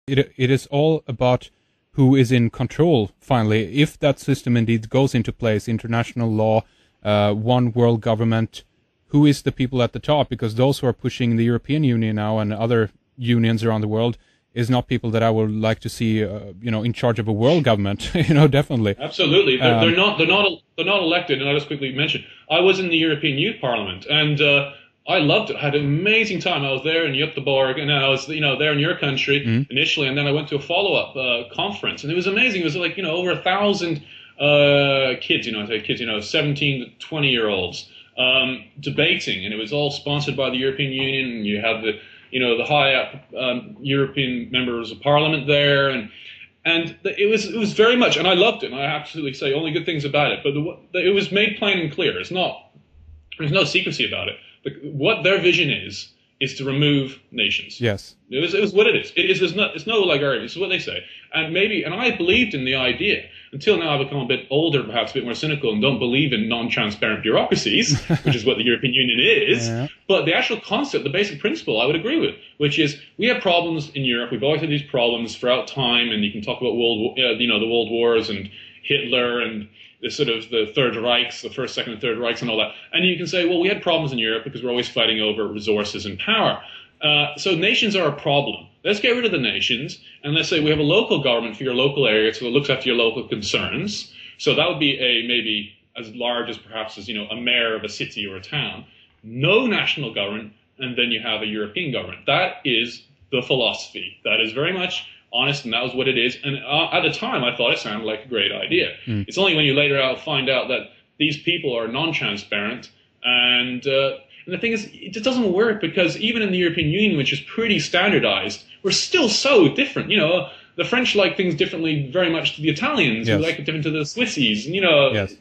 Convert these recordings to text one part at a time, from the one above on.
It is all about who is in control, finally. If that system indeed goes into place, international law, one world government, who is the people at the top? Because those who are pushing the European Union now and other unions around the world is not people that I would like to see, in charge of a world government. Definitely. Absolutely, they're not elected. And I'll just quickly mention, I was in the European Youth Parliament, and I loved it. I had an amazing time. I was there in Göteborg, and I was there in your country initially, and then I went to a follow-up conference, and it was amazing. It was like over 1,000 kids, 17 to 20-year-olds debating, and it was all sponsored by the European Union. And you had the high European members of Parliament there, and it was very much, and I loved it. And I absolutely say only good things about it. But it was made plain and clear. There's no secrecy about it. What their vision is to remove nations. Yes, it was what it is. It's no like argument. It's what they say. And I believed in the idea until now. I've become a bit older, perhaps a bit more cynical, and don't believe in non-transparent bureaucracies, which is what the European Union is. Yeah. But the actual concept, the basic principle, I would agree with, which is we have problems in Europe. We've always had these problems throughout time, and you can talk about the world wars and Hitler and the sort of the Third Reichs, the First, Second, and Third Reichs and all that. And you can say, well, we had problems in Europe because we're always fighting over resources and power. So nations are a problem. Let's get rid of the nations, and let's say we have a local government for your local area, so it looks after your local concerns. So that would be maybe as large as perhaps as a mayor of a city or a town. No national government, and then you have a European government. That is the philosophy. That is very much honest, and that was what it is. And at the time, I thought it sounded like a great idea. It's only when you later find out that these people are non-transparent, and the thing is, it just doesn't work, because even in the European Union, which is pretty standardized, we're still so different. The French like things differently very much to the Italians, who like it different to the Swissies.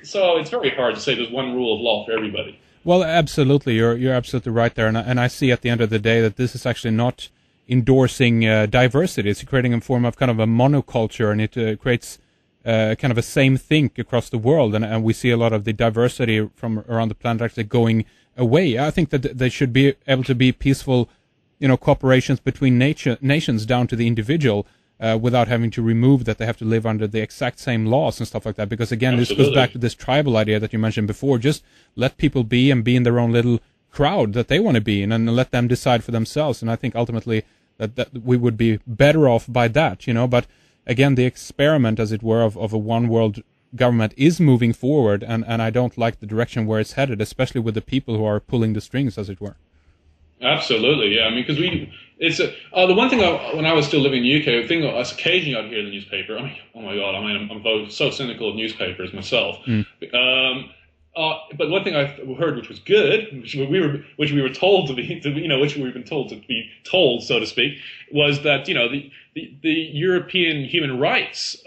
So it's very hard to say there's one rule of law for everybody. Well, absolutely, you're absolutely right there, and I see at the end of the day that this is actually not endorsing diversity. It's creating a form of kind of a monoculture, and it creates kind of a same think across the world, and we see a lot of the diversity from around the planet actually going away. I think that they should be able to be peaceful, cooperations between nations down to the individual, without having to remove that they have to live under the exact same laws and stuff like that. Because again, Absolutely. This goes back to this tribal idea that you mentioned before. Just let people be and be in their own little crowd that they want to be in, and let them decide for themselves. And I think ultimately that we would be better off by that, But again, the experiment, as it were, of a one world government is moving forward, and I don't like the direction where it's headed, especially with the people who are pulling the strings, as it were. Absolutely, yeah. I mean, because the one thing when I was still living in the UK, the thing that occasionally I'd hear in the newspaper. I mean, oh my God, I'm so cynical of newspapers myself. But one thing I heard, which was good, which we were told to be, which we've been told to be told, so to speak, was that the European Human Rights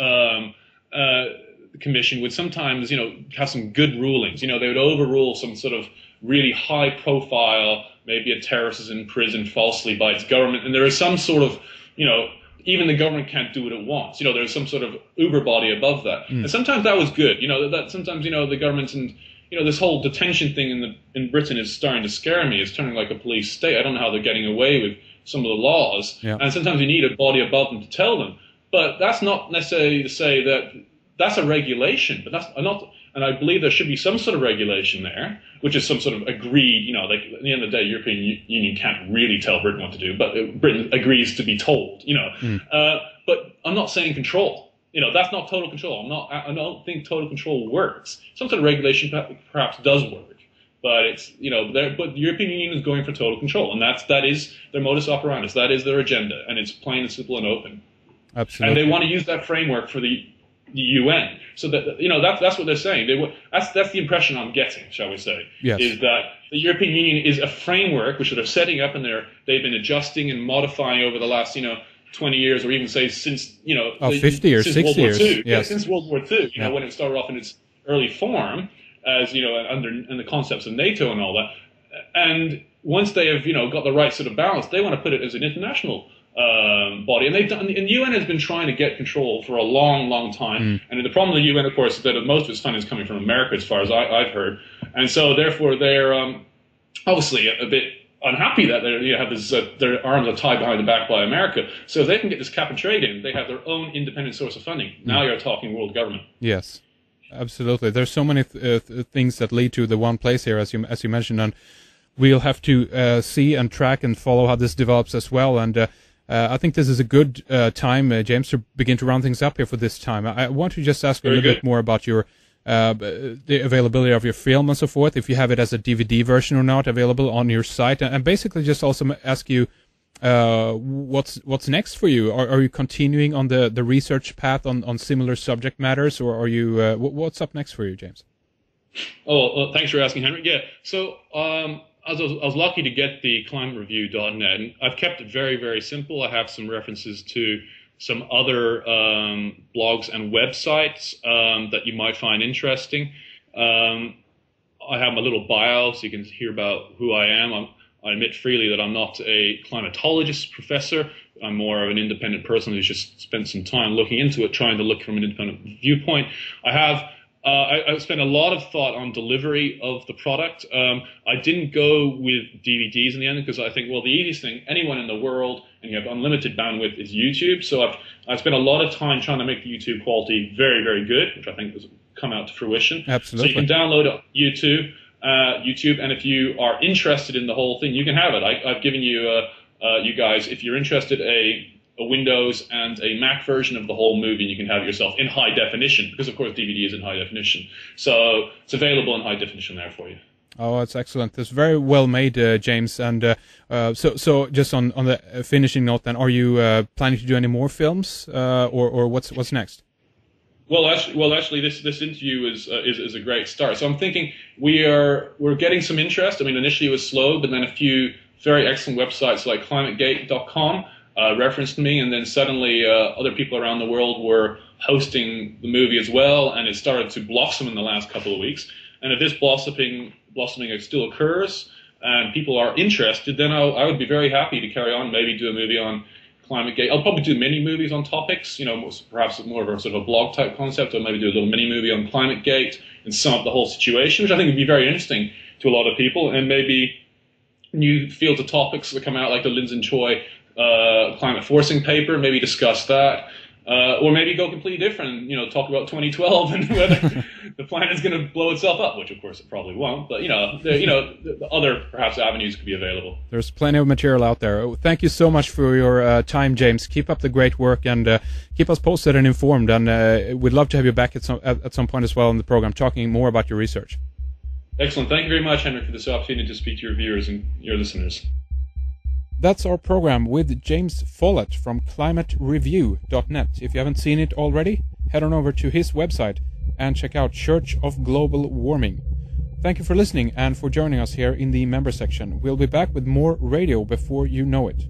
Commission would sometimes have some good rulings. They would overrule some sort of really high profile, maybe a terrorist is in prison falsely by its government, and there is some sort of even the government can't do what it wants. There's some sort of uber body above that, and sometimes that was good. That sometimes the governments and this whole detention thing in Britain is starting to scare me. It's turning like a police state. I don't know how they're getting away with some of the laws, and sometimes you need a body above them to tell them. But that's not necessarily to say that that's a regulation. But that's not, and I believe there should be some sort of regulation there, which is some sort of agreed. Like at the end of the day, the European Union can't really tell Britain what to do, but Britain agrees to be told. But I'm not saying control. That's not total control. I don't think total control works. Some sort of regulation perhaps does work. But it's but the European Union is going for total control, and that is their modus operandi. That is their agenda, and it's plain and simple and open. Absolutely. And they want to use that framework for the UN, so that that's what they're saying. That's the impression I'm getting, shall we say? Yes. Is that the European Union is a framework which they're setting up, and they've been adjusting and modifying over the last 20 years, or even say since 50 or 60 years. Yes. Yeah, since World War II. When it started off in its early form, as and the concepts of NATO and all that, and once they have got the right sort of balance, they want to put it as an international body, and they've done. And the UN has been trying to get control for a long, long time. And the problem with the UN, of course, is that most of its funding is coming from America, as far as I've heard, and so therefore they're obviously a bit unhappy that they have this, their arms are tied behind the back by America. So if they can get this cap and trade in, they have their own independent source of funding. Now you're talking world government. Yes, absolutely. There's so many things that lead to the one place here, as you mentioned, and we'll have to see and track and follow how this develops as well. And I think this is a good time, James, to begin to round things up here for this time. I want to just ask you a little bit more about your the availability of your film and so forth, if you have it as a DVD version or not available on your site, and basically just also ask you what's next for you. Are you continuing on the research path on similar subject matters, or are you what's up next for you, James? Oh, thanks for asking, Henry. Yeah, so I was lucky to get the climatereview.net, and I've kept it very, very simple. I have some references to some other blogs and websites that you might find interesting. I have my little bio, so you can hear about who I am. I admit freely that I'm not a climatologist professor. I'm more of an independent person who's just spent some time looking into it, trying to look from an independent viewpoint. I spent a lot of thought on delivery of the product. I didn't go with DVDs in the end because I think, well, the easiest thing, anyone in the world, and you have unlimited bandwidth, is YouTube. So I've spent a lot of time trying to make the YouTube quality very, very good, which I think has come out to fruition. Absolutely. So you can download YouTube, and if you are interested in the whole thing, you can have it. I've given you, you guys, if you're interested, a Windows and a Mac version of the whole movie, and you can have it yourself in high definition, because of course DVD is in high definition. So it's available in high definition there for you. Oh, that's excellent. That's very well made, James. And so just on the finishing note, then, are you planning to do any more films, or what's next? Well, actually, this interview is a great start. So I'm thinking we're getting some interest. I mean, initially it was slow, but then a few very excellent websites like climategate.com referenced me, and then suddenly other people around the world were hosting the movie as well, and it started to blossom in the last couple of weeks. And if this blossoming still occurs and people are interested, then I would be very happy to carry on, maybe do a movie on ClimateGate. I'll probably do mini movies on topics, perhaps more of a sort of a blog type concept, or maybe do a little mini movie on ClimateGate and sum up the whole situation, which I think would be very interesting to a lot of people, and maybe new fields of topics that come out, like the Lin Choi climate forcing paper, maybe discuss that. Or maybe go completely different, talk about 2012 and whether the planet's going to blow itself up, which of course it probably won't. But the other perhaps avenues could be available. There's plenty of material out there. Thank you so much for your time, James. Keep up the great work, and keep us posted and informed. And we'd love to have you back at some point as well in the program, talking more about your research. Excellent. Thank you very much, Henrik, for this opportunity to speak to your viewers and your listeners. That's our program with James Follett from climatereview.net. If you haven't seen it already, head on over to his website and check out Church of Global Warming. Thank you for listening and for joining us here in the member section. We'll be back with more radio before you know it.